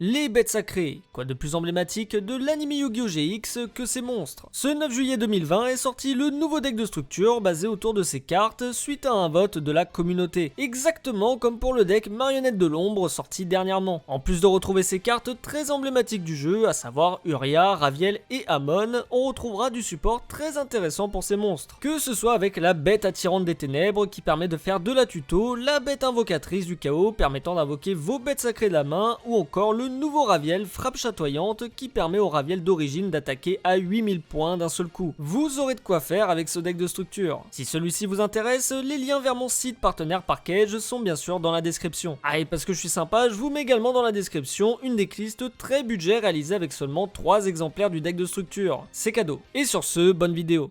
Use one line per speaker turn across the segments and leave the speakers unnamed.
Les bêtes sacrées, quoi de plus emblématique de l'anime Yu-Gi-Oh! GX que ces monstres. Ce 9 juillet 2020 est sorti le nouveau deck de structure basé autour de ces cartes suite à un vote de la communauté, exactement comme pour le deck Marionnette de l'ombre sorti dernièrement. En plus de retrouver ces cartes très emblématiques du jeu, à savoir Uria, Raviel et Amon, on retrouvera du support très intéressant pour ces monstres. Que ce soit avec la bête attirante des ténèbres qui permet de faire de la tuto, la bête invocatrice du chaos permettant d'invoquer vos bêtes sacrées de la main, ou encore le nouveau Raviel frappe chatoyante qui permet au Raviel d'origine d'attaquer à 8000 points d'un seul coup. Vous aurez de quoi faire avec ce deck de structure. Si celui-ci vous intéresse, les liens vers mon site partenaire Parkage sont bien sûr dans la description. Ah, et parce que je suis sympa, je vous mets également dans la description une decklist très budget réalisée avec seulement 3 exemplaires du deck de structure. C'est cadeau. Et sur ce, bonne vidéo.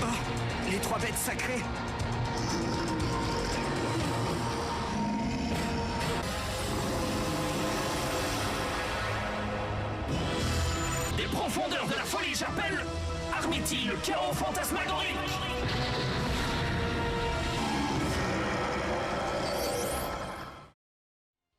Oh, les trois bêtes sacrées. Des profondeurs de la folie, j'appelle Armiti, le chaos fantasmagorique.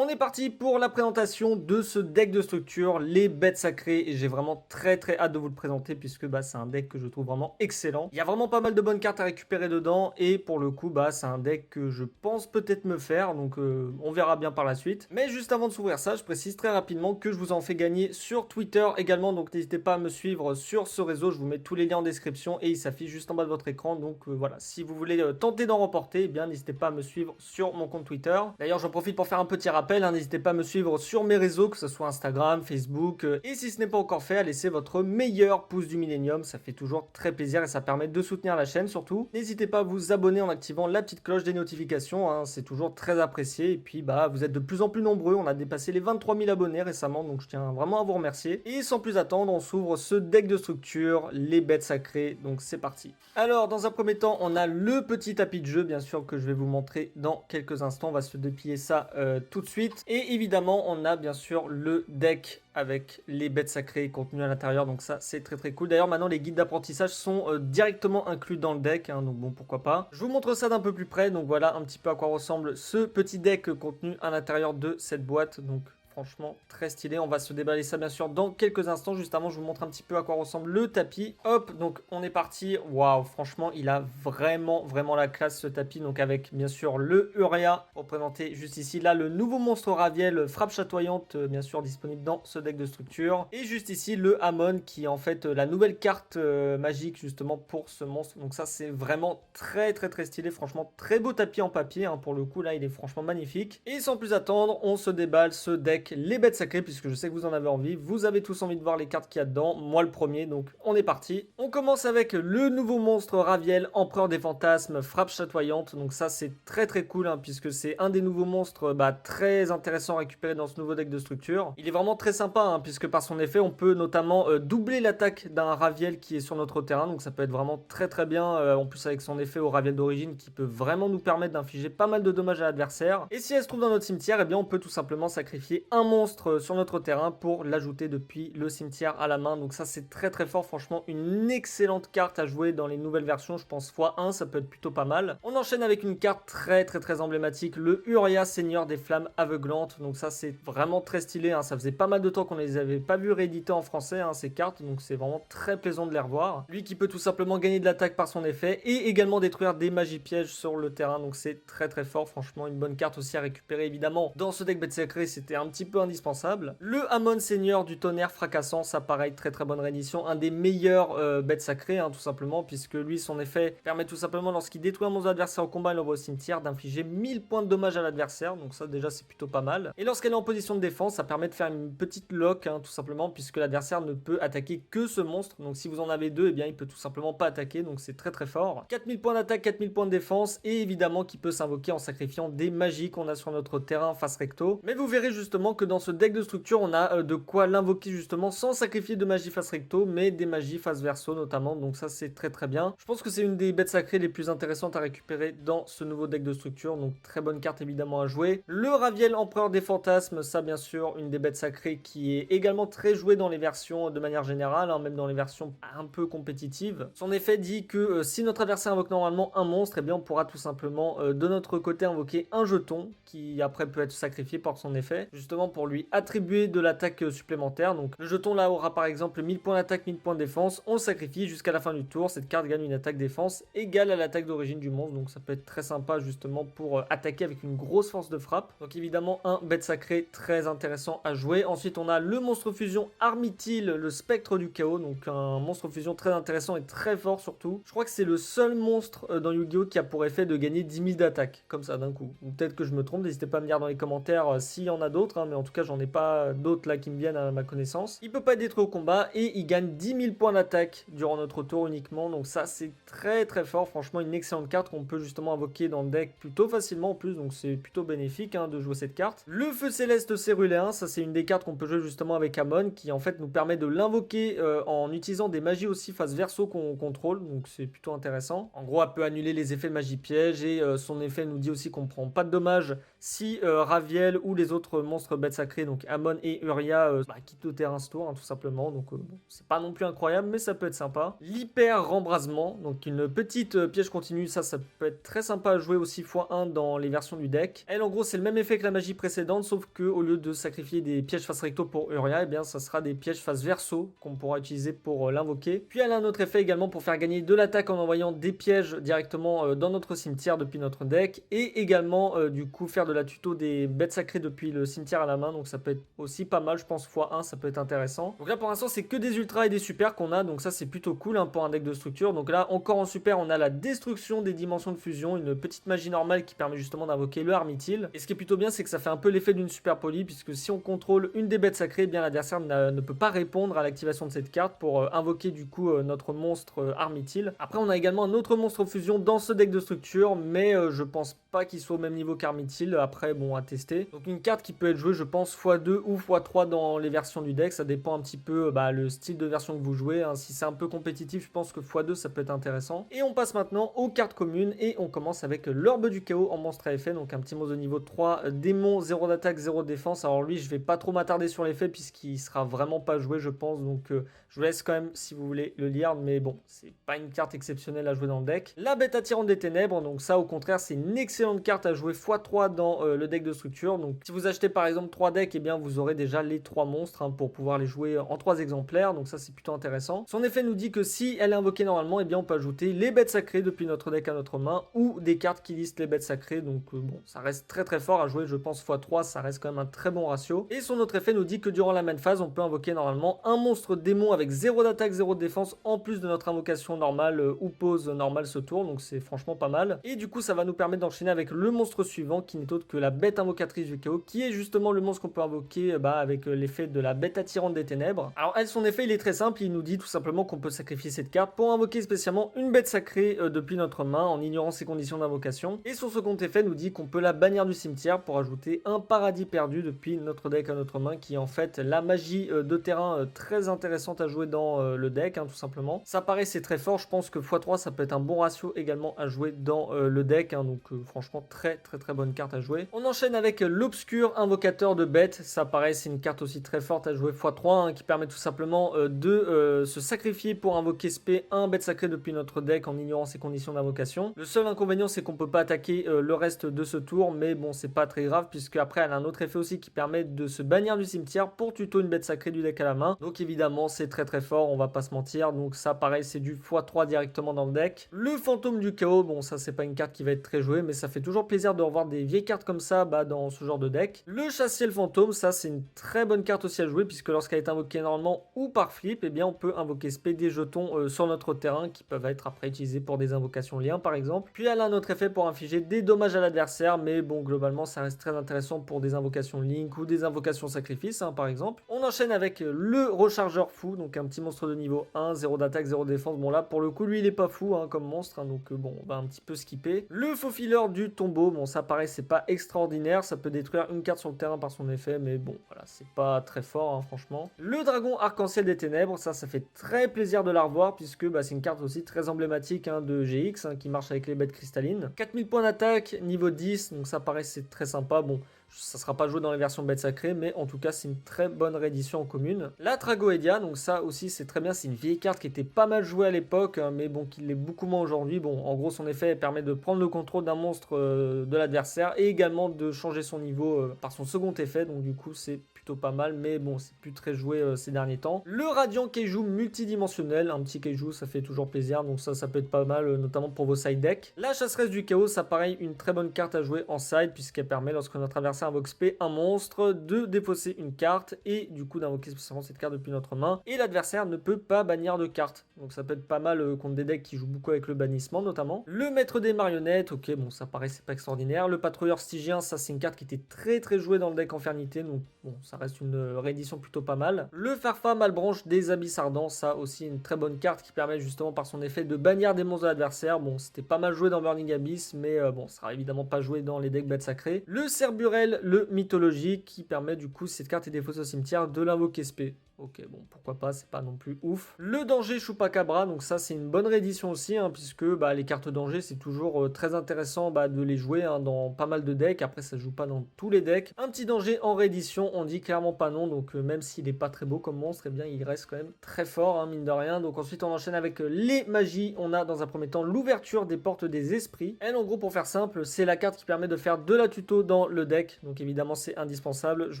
On est parti pour la présentation de ce deck de structure, les bêtes sacrées, et j'ai vraiment très hâte de vous le présenter puisque c'est un deck que je trouve vraiment excellent. Il y a vraiment pas mal de bonnes cartes à récupérer dedans et pour le coup c'est un deck que je pense peut-être me faire, donc on verra bien par la suite. Mais juste avant de s'ouvrir ça, je précise très rapidement que je vous en fais gagner sur Twitter également, donc n'hésitez pas à me suivre sur ce réseau, je vous mets tous les liens en description et il s'affiche juste en bas de votre écran, donc voilà, si vous voulez tenter d'en remporter, eh bien n'hésitez pas à me suivre sur mon compte Twitter. D'ailleurs j'en profite pour faire un petit rappel. N'hésitez pas à me suivre sur mes réseaux, que ce soit Instagram, Facebook, et si ce n'est pas encore fait, à laisser votre meilleur pouce du millénium, ça fait toujours très plaisir et ça permet de soutenir la chaîne surtout. N'hésitez pas à vous abonner en activant la petite cloche des notifications, hein, c'est toujours très apprécié, et puis vous êtes de plus en plus nombreux, on a dépassé les 23 000 abonnés récemment, donc je tiens vraiment à vous remercier. Et sans plus attendre, on s'ouvre ce deck de structure, les bêtes sacrées, donc c'est parti. Alors dans un premier temps, on a le petit tapis de jeu, bien sûr, que je vais vous montrer dans quelques instants, on va se déplier ça tout de suite. Et évidemment, on a bien sûr le deck avec les bêtes sacrées contenues à l'intérieur, donc ça c'est très cool. D'ailleurs maintenant les guides d'apprentissage sont directement inclus dans le deck, hein, donc bon pourquoi pas. Je vous montre ça d'un peu plus près, donc voilà un petit peu à quoi ressemble ce petit deck contenu à l'intérieur de cette boîte, donc franchement très stylé. On va se déballer ça bien sûr dans quelques instants. Juste avant, je vous montre un petit peu à quoi ressemble le tapis. Hop, donc on est parti. Waouh, franchement, il a vraiment la classe ce tapis. Donc avec bien sûr le Uria représenté juste ici. Là, le nouveau monstre Raviel frappe chatoyante, bien sûr disponible dans ce deck de structure. Et juste ici, le Amon qui est en fait la nouvelle carte magique justement pour ce monstre. Donc ça, c'est vraiment très stylé. Franchement, très beau tapis en papier. Hein, pour le coup, là, il est franchement magnifique. Et sans plus attendre, on se déballe ce deck les bêtes sacrées, puisque je sais que vous en avez envie, vous avez tous envie de voir les cartes qu'il y a dedans, moi le premier, donc on est parti. On commence avec le nouveau monstre Raviel, empereur des fantasmes, frappe chatoyante, donc ça c'est très cool, hein, puisque c'est un des nouveaux monstres très intéressant à récupérer dans ce nouveau deck de structure. Il est vraiment très sympa, hein, puisque par son effet on peut notamment doubler l'attaque d'un Raviel qui est sur notre terrain, donc ça peut être vraiment très bien, en plus avec son effet au Raviel d'origine qui peut vraiment nous permettre d'infliger pas mal de dommages à l'adversaire. Et si elle se trouve dans notre cimetière, eh bien on peut tout simplement sacrifier un monstre sur notre terrain pour l'ajouter depuis le cimetière à la main, donc ça c'est très fort, franchement une excellente carte à jouer dans les nouvelles versions, je pense x1 ça peut être plutôt pas mal. On enchaîne avec une carte très emblématique, le Uria Seigneur des Flammes Aveuglantes, donc ça c'est vraiment très stylé, hein. Ça faisait pas mal de temps qu'on les avait pas vu rééditer en français, hein, ces cartes, donc c'est vraiment très plaisant de les revoir. Lui qui peut tout simplement gagner de l'attaque par son effet et également détruire des magies pièges sur le terrain, donc c'est très fort, franchement une bonne carte aussi à récupérer évidemment dans ce deck bête sacré, c'était un petit peu indispensable. Le Amon Seigneur du Tonnerre Fracassant, ça pareil, très bonne réédition, un des meilleurs bêtes sacrées, hein, tout simplement, puisque lui, son effet permet tout simplement, lorsqu'il détruit un monstre adversaire au combat et l'envoie au cimetière, d'infliger 1000 points de dommage à l'adversaire, donc ça déjà c'est plutôt pas mal. Et lorsqu'elle est en position de défense, ça permet de faire une petite lock, hein, tout simplement, puisque l'adversaire ne peut attaquer que ce monstre, donc si vous en avez deux, eh bien il peut tout simplement pas attaquer, donc c'est très fort. 4000 points d'attaque, 4000 points de défense, et évidemment qui peut s'invoquer en sacrifiant des magies qu'on a sur notre terrain face recto. Mais vous verrez justement que dans ce deck de structure, on a de quoi l'invoquer justement sans sacrifier de magie face recto, mais des magies face verso notamment, donc ça c'est très bien. Je pense que c'est une des bêtes sacrées les plus intéressantes à récupérer dans ce nouveau deck de structure, donc très bonne carte évidemment à jouer. Le Raviel Empereur des Fantasmes, ça bien sûr une des bêtes sacrées qui est également très jouée dans les versions de manière générale, hein, même dans les versions un peu compétitives. Son effet dit que si notre adversaire invoque normalement un monstre, eh bien on pourra tout simplement de notre côté invoquer un jeton qui après peut être sacrifié par son effet. Justement justement pour lui attribuer de l'attaque supplémentaire. Donc le jeton là aura par exemple 1000 points d'attaque, 1000 points de défense. On le sacrifie jusqu'à la fin du tour. Cette carte gagne une attaque défense égale à l'attaque d'origine du monstre. Donc ça peut être très sympa justement pour attaquer avec une grosse force de frappe. Donc évidemment un bête sacré très intéressant à jouer. Ensuite on a le monstre fusion Armithil, le spectre du chaos. Donc un monstre fusion très intéressant et très fort surtout. Je crois que c'est le seul monstre dans Yu-Gi-Oh qui a pour effet de gagner 10 000 d'attaque comme ça d'un coup. Ou peut-être que je me trompe, n'hésitez pas à me dire dans les commentaires s'il y en a d'autres, hein, mais en tout cas j'en ai pas d'autres là qui me viennent à ma connaissance. Il peut pas être détruit au combat et il gagne 10 000 points d'attaque durant notre tour uniquement, donc ça c'est très très fort, franchement une excellente carte qu'on peut justement invoquer dans le deck plutôt facilement en plus, donc c'est plutôt bénéfique hein, de jouer cette carte. Le feu céleste Céruléen, ça c'est une des cartes qu'on peut jouer justement avec Amon, qui en fait nous permet de l'invoquer en utilisant des magies aussi face verso qu'on contrôle, donc c'est plutôt intéressant. En gros elle peut annuler les effets de magie piège et son effet nous dit aussi qu'on prend pas de dommages si Raviel ou les autres monstres bêtes sacrés, donc Amon et Uria, quittent le terrain ce tour, hein, tout simplement. Donc bon, c'est pas non plus incroyable, mais ça peut être sympa. L'hyper rembrasement, donc une petite piège continue, ça peut être très sympa à jouer aussi x1 dans les versions du deck. Elle, en gros, c'est le même effet que la magie précédente, sauf que au lieu de sacrifier des pièges face recto pour Uria, eh bien, ça sera des pièges face verso qu'on pourra utiliser pour l'invoquer. Puis elle a un autre effet également pour faire gagner de l'attaque en envoyant des pièges directement dans notre cimetière depuis notre deck, et également du coup faire de la tuto des bêtes sacrées depuis le cimetière à la main, donc ça peut être aussi pas mal, je pense x1 ça peut être intéressant. Donc là pour l'instant c'est que des ultras et des super qu'on a, donc ça c'est plutôt cool hein, pour un deck de structure. Donc là encore en super on a la destruction des dimensions de fusion, une petite magie normale qui permet justement d'invoquer le Armithil, et ce qui est plutôt bien c'est que ça fait un peu l'effet d'une super poly, puisque si on contrôle une des bêtes sacrées, eh bien l'adversaire ne peut pas répondre à l'activation de cette carte pour invoquer du coup notre monstre Armithil. Après on a également un autre monstre fusion dans ce deck de structure, mais je pense pas qu'il soit au même niveau qu'Armithil, après bon à tester. Donc une carte qui peut être jouée je pense x2 ou x3 dans les versions du deck, ça dépend un petit peu le style de version que vous jouez, hein. Si c'est un peu compétitif je pense que x2 ça peut être intéressant. Et on passe maintenant aux cartes communes et on commence avec l'Orbe du Chaos en monstre à effet, donc un petit monstre de niveau 3, démon, 0 d'attaque, 0 de défense. Alors lui je vais pas trop m'attarder sur l'effet puisqu'il sera vraiment pas joué je pense, donc je vous laisse quand même si vous voulez le lire, mais bon c'est pas une carte exceptionnelle à jouer dans le deck. La bête attirante des ténèbres, donc ça au contraire c'est une excellente carte à jouer x3 dans le deck de structure. Donc si vous achetez par exemple 3 decks, et bien vous aurez déjà les 3 monstres hein, pour pouvoir les jouer en 3 exemplaires, donc ça c'est plutôt intéressant. Son effet nous dit que si elle est invoquée normalement, et bien on peut ajouter les bêtes sacrées depuis notre deck à notre main, ou des cartes qui listent les bêtes sacrées, donc bon ça reste très très fort à jouer, je pense x3 ça reste quand même un très bon ratio. Et son autre effet nous dit que durant la main phase on peut invoquer normalement un monstre démon avec 0 d'attaque, 0 de défense en plus de notre invocation normale ou pause normale ce tour, donc c'est franchement pas mal. Et du coup ça va nous permettre d'enchaîner avec le monstre suivant qui n'est autre que la bête invocatrice du chaos, qui est justement le monstre qu'on peut invoquer avec l'effet de la bête attirante des ténèbres. Alors elle, son effet il est très simple, il nous dit tout simplement qu'on peut sacrifier cette carte pour invoquer spécialement une bête sacrée depuis notre main en ignorant ses conditions d'invocation. Et son second effet nous dit qu'on peut la bannir du cimetière pour ajouter un paradis perdu depuis notre deck à notre main, qui est en fait la magie de terrain très intéressante à jouer dans le deck hein, tout simplement. Ça paraît c'est très fort, je pense que x3 ça peut être un bon ratio également à jouer dans le deck hein, donc franchement très bonne carte à jouer. On enchaîne avec l'obscur invocateur de bêtes, ça paraît c'est une carte aussi très forte à jouer x3 hein, qui permet tout simplement de se sacrifier pour invoquer spé un bête sacré depuis notre deck en ignorant ses conditions d'invocation. Le seul inconvénient c'est qu'on peut pas attaquer le reste de ce tour, mais bon c'est pas très grave puisque après elle a un autre effet aussi qui permet de se bannir du cimetière pour tuto une bête sacrée du deck à la main, donc évidemment c'est très fort, on va pas se mentir, donc ça pareil c'est du x3 directement dans le deck. Le fantôme du chaos, bon ça c'est pas une carte qui va être très jouée, mais ça fait toujours plaisir de revoir des vieilles cartes comme ça dans ce genre de deck. Le chassier fantôme, ça c'est une très bonne carte aussi à jouer puisque lorsqu'elle est invoquée normalement ou par flip, et bien on peut invoquer spé des jetons sur notre terrain qui peuvent être après utilisés pour des invocations liens par exemple. Puis elle a un autre effet pour infliger des dommages à l'adversaire, mais bon globalement ça reste très intéressant pour des invocations link ou des invocations sacrifice hein, par exemple. On enchaîne avec le rechargeur fou, donc un petit monstre de niveau 1, 0 d'attaque, 0 de défense. Bon là pour le coup lui il est pas fou hein, comme monstre hein, donc bon on va un petit peu skipper. Le faufileur du tombeau, bon ça pareil c'est pas extraordinaire, ça peut détruire une carte sur le terrain par son effet, mais bon voilà c'est pas très fort hein, franchement. Le dragon arc-en-ciel des ténèbres, ça fait très plaisir de la revoir puisque c'est une carte aussi très emblématique hein, de GX hein, qui marche avec les bêtes cristallines. 4000 points d'attaque, niveau 10, donc ça paraît c'est très sympa. Bon ça sera pas joué dans les versions bêtes sacrées, mais en tout cas c'est une très bonne réédition en commune. La Tragoedia, donc ça aussi c'est très bien, c'est une vieille carte qui était pas mal jouée à l'époque, hein, mais bon qui l'est beaucoup moins aujourd'hui. Bon, en gros son effet permet de prendre le contrôle d'un monstre de l'adversaire et également de changer son niveau par son second effet, donc du coup c'est plutôt pas mal, mais bon c'est plus très joué ces derniers temps. Le Radiant Kaiju multidimensionnel, un petit Kaiju ça fait toujours plaisir, donc ça peut être pas mal notamment pour vos side decks. La Chasseresse du Chaos, ça pareil une très bonne carte à jouer en side puisqu'elle permet lorsque notre adversaire invoque spé un monstre de défausser une carte et du coup d'invoquer spécialement cette carte depuis notre main et l'adversaire ne peut pas bannir de carte, donc ça peut être pas mal contre des decks qui jouent beaucoup avec le bannissement notamment. Le Maître des marionnettes, ok bon ça paraît c'est pas extraordinaire. Le Patrouilleur Stygien, ça c'est une carte qui était très jouée dans le deck Infernité, donc bon ça reste une réédition plutôt pas mal. Le Farfa Malbranche des Abysses Ardents, ça aussi une très bonne carte qui permet justement par son effet de bannir des monstres de l'adversaire. Bon c'était pas mal joué dans Burning Abyss, mais bon ça sera évidemment pas joué dans les decks bêtes sacrées. Le Cerburel, le mythologique, qui permet du coup si cette carte est défaussée au cimetière de l'invoquer spé. Ok, bon, pourquoi pas, c'est pas non plus ouf. Le danger Chupacabra, donc ça c'est une bonne réédition aussi, hein, puisque les cartes danger c'est toujours très intéressant de les jouer dans pas mal de decks. Après ça joue pas dans tous les decks. Un petit danger en réédition, on dit clairement pas non, donc même s'il est pas très beau comme monstre, eh bien il reste quand même très fort, hein, mine de rien. Donc ensuite on enchaîne avec les magies. On a dans un premier temps l'ouverture des portes des esprits. Elle en gros pour faire simple, c'est la carte qui permet de faire de la tuto dans le deck, donc évidemment c'est indispensable. Je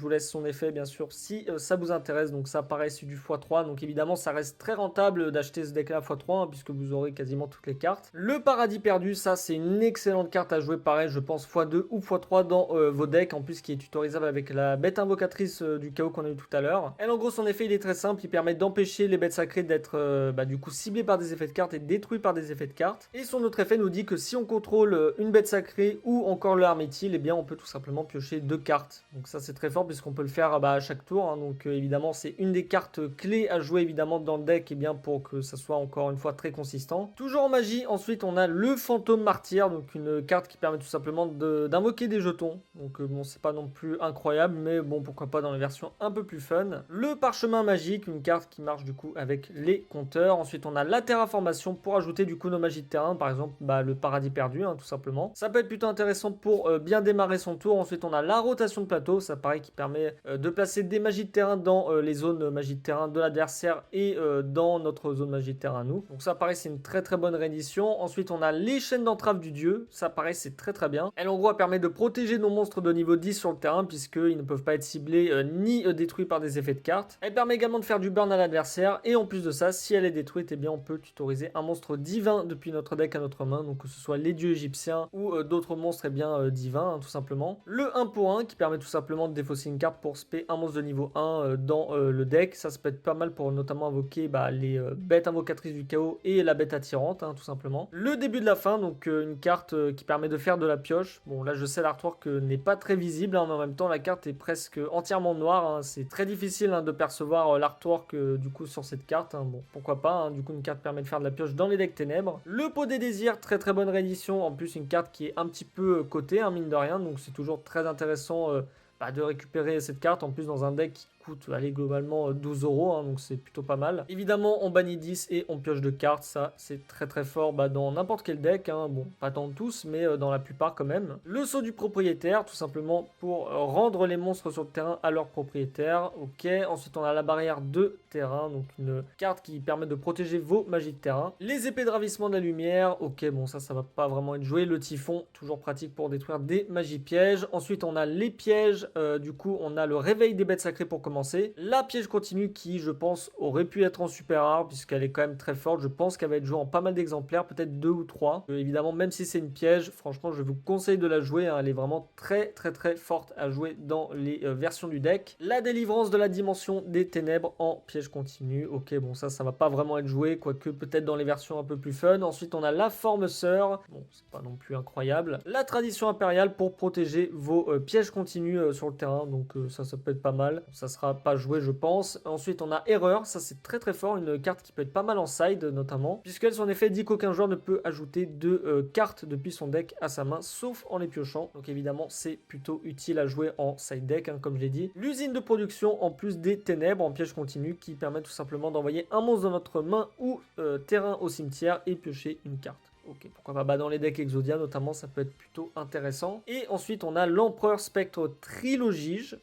vous laisse son effet bien sûr si ça vous intéresse, donc ça pareil c'est du x3, donc évidemment ça reste très rentable d'acheter ce deck là x3 puisque vous aurez quasiment toutes les cartes. Le paradis perdu, ça c'est une excellente carte à jouer pareil je pense x2 ou x3 dans vos decks, en plus qui est tutorisable avec la bête invocatrice du chaos qu'on a eu tout à l'heure. Elle en gros son effet il est très simple, il permet d'empêcher les bêtes sacrées d'être du coup ciblées par des effets de cartes et détruites par des effets de cartes, et son autre effet nous dit que si on contrôle une bête sacrée ou encore le Arméthyl, eh bien on peut tout simplement piocher 2 cartes, donc ça c'est très fort puisqu'on peut le faire à chaque tour, hein. Donc évidemment c'est une des cartes clés à jouer évidemment dans le deck, et bien pour que ça soit encore une fois très consistant. Toujours en magie, ensuite on a le fantôme martyr, donc une carte qui permet tout simplement d'invoquer des jetons, donc bon c'est pas non plus incroyable, mais bon pourquoi pas dans les versions un peu plus fun. Le parchemin magique, une carte qui marche du coup avec les compteurs. Ensuite on a la terraformation pour ajouter du coup nos magies de terrain, par exemple le paradis perdu, hein, tout simplement. Ça peut être plutôt intéressant pour bien démarrer son tour. Ensuite on a la rotation de plateau, ça pareil qui permet de placer des magies de terrain dans les zones magies de terrain de l'adversaire et dans notre zone magie de terrain à nous. Donc ça pareil c'est une très bonne réédition. Ensuite on a les chaînes d'entrave du dieu, ça pareil c'est très bien. Elle en gros permet de protéger nos monstres de niveau 10 sur le terrain puisqu'ils ne peuvent pas être ciblés ni détruits par des effets de cartes. Elle permet également de faire du burn à l'adversaire, et en plus de ça si elle est détruite, eh bien on peut tutoriser un monstre divin depuis notre deck à notre main, donc que ce soit les dieux égyptiens ou d'autres monstres divins, hein, tout simplement. Le 1 pour 1 qui permet tout simplement de défausser une carte pour spé un monstre de niveau 1 dans le deck. Ça peut être pas mal pour notamment invoquer les bêtes invocatrices du chaos et la bête attirante, hein, tout simplement. Le début de la fin, donc une carte qui permet de faire de la pioche. Bon là je sais l'artwork n'est pas très visible, hein, mais en même temps la carte est presque entièrement noire, hein. C'est très difficile de percevoir l'artwork du coup sur cette carte, hein. Bon pourquoi pas, hein. Du coup une carte permet de faire de la pioche dans les decks ténèbres. Le pot des désirs, très bonne réédition, en plus une carte qui est un petit peu cotée, hein, mine de rien, donc c'est toujours très intéressant de récupérer cette carte, en plus dans un deck qui coûte globalement 12 €, hein, donc c'est plutôt pas mal. Évidemment on bannit 10 et on pioche de cartes, ça c'est très fort dans n'importe quel deck, hein. Bon pas dans tous mais dans la plupart quand même. Le sceau du propriétaire, tout simplement pour rendre les monstres sur le terrain à leur propriétaire. Ok, ensuite on a la barrière de terrain, donc une carte qui permet de protéger vos magies de terrain. Les épées de ravissement de la lumière, ok bon ça va pas vraiment être joué. Le typhon, toujours pratique pour détruire des magies pièges. Ensuite on a les pièges, du coup on a le réveil des bêtes sacrées pour commencer. La piège continue qui je pense aurait pu être en super rare puisqu'elle est quand même très forte. Je pense qu'elle va être jouée en pas mal d'exemplaires, peut-être 2 ou 3. Évidemment même si c'est une piège, franchement je vous conseille de la jouer, hein. Elle est vraiment très forte à jouer dans les versions du deck. La délivrance de la dimension des ténèbres en piège continu. Ok bon ça va pas vraiment être joué, quoique peut-être dans les versions un peu plus fun. Ensuite on a la forme sœur, bon c'est pas non plus incroyable. La tradition impériale pour protéger vos pièges continus sur le terrain, donc ça peut être pas mal. Ça sera pas joué je pense. Ensuite on a erreur, ça c'est très fort, une carte qui peut être pas mal en side notamment, puisqu'elle son effet dit qu'aucun joueur ne peut ajouter de cartes depuis son deck à sa main sauf en les piochant, donc évidemment c'est plutôt utile à jouer en side deck, hein, comme je l'ai dit. L'usine de production en plus des ténèbres en piège continu qui permet tout simplement d'envoyer un monstre dans notre main ou terrain au cimetière et piocher une carte. Ok, pourquoi pas, dans les decks Exodia notamment, ça peut être plutôt intéressant. Et ensuite, on a l'Empereur Spectre Trilogique,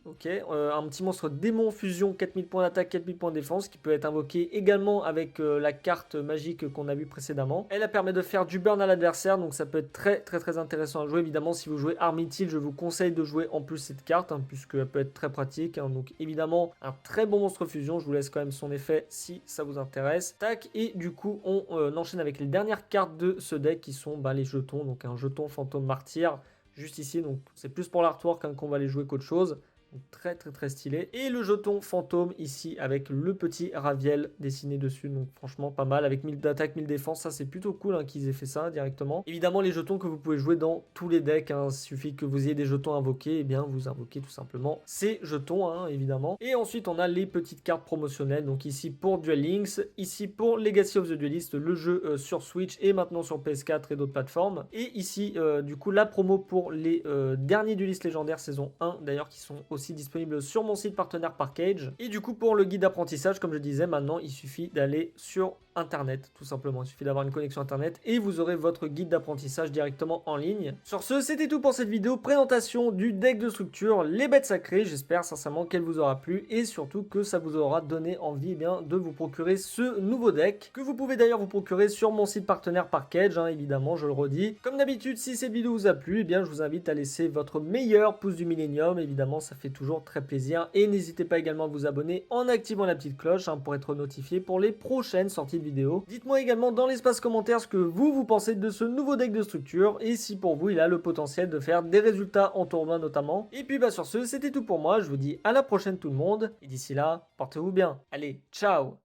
ok. Un petit monstre démon fusion, 4000 points d'attaque, 4000 points de défense, qui peut être invoqué également avec la carte magique qu'on a vue précédemment. Elle permet de faire du burn à l'adversaire, donc ça peut être très intéressant à jouer. Évidemment, si vous jouez Armityle, je vous conseille de jouer en plus cette carte, puisqu'elle peut être très pratique. Donc évidemment, un très bon monstre fusion, je vous laisse quand même son effet si ça vous intéresse. Tac, et du coup, on enchaîne avec les dernières cartes de ce deck qui sont les jetons, donc un jeton fantôme martyr. Juste ici, donc c'est plus pour l'artwork qu'on va les jouer qu'autre chose. Donc très stylé. Et le jeton fantôme ici avec le petit Raviel dessiné dessus. Donc franchement pas mal avec 1000 d'attaque, 1000 défense. Ça c'est plutôt cool qu'ils aient fait ça directement. Évidemment les jetons que vous pouvez jouer dans tous les decks. Il suffit que vous ayez des jetons invoqués. Et bien vous invoquez tout simplement ces jetons évidemment. Et ensuite on a les petites cartes promotionnelles. Donc ici pour Duel Links. Ici pour Legacy of the Duelist. Le jeu sur Switch et maintenant sur PS4 et d'autres plateformes. Et ici du coup la promo pour les derniers Duelistes légendaires saison 1 d'ailleurs qui sont aussi disponible sur mon site partenaire Parkage. Et du coup pour le guide d'apprentissage, comme je disais, maintenant il suffit d'aller sur internet tout simplement, il suffit d'avoir une connexion internet et vous aurez votre guide d'apprentissage directement en ligne. Sur ce, c'était tout pour cette vidéo présentation du deck de structure les bêtes sacrées. J'espère sincèrement qu'elle vous aura plu et surtout que ça vous aura donné envie de vous procurer ce nouveau deck que vous pouvez d'ailleurs vous procurer sur mon site partenaire Parkage, évidemment je le redis. Comme d'habitude, si cette vidéo vous a plu, je vous invite à laisser votre meilleur pouce du millénium, évidemment ça fait toujours très plaisir et n'hésitez pas également à vous abonner en activant la petite cloche pour être notifié pour les prochaines sorties de vidéos. Dites-moi également dans l'espace commentaire ce que vous pensez de ce nouveau deck de structure et si pour vous il a le potentiel de faire des résultats en tournoi notamment. Et puis sur ce, c'était tout pour moi, je vous dis à la prochaine tout le monde et d'ici là, portez-vous bien. Allez, ciao!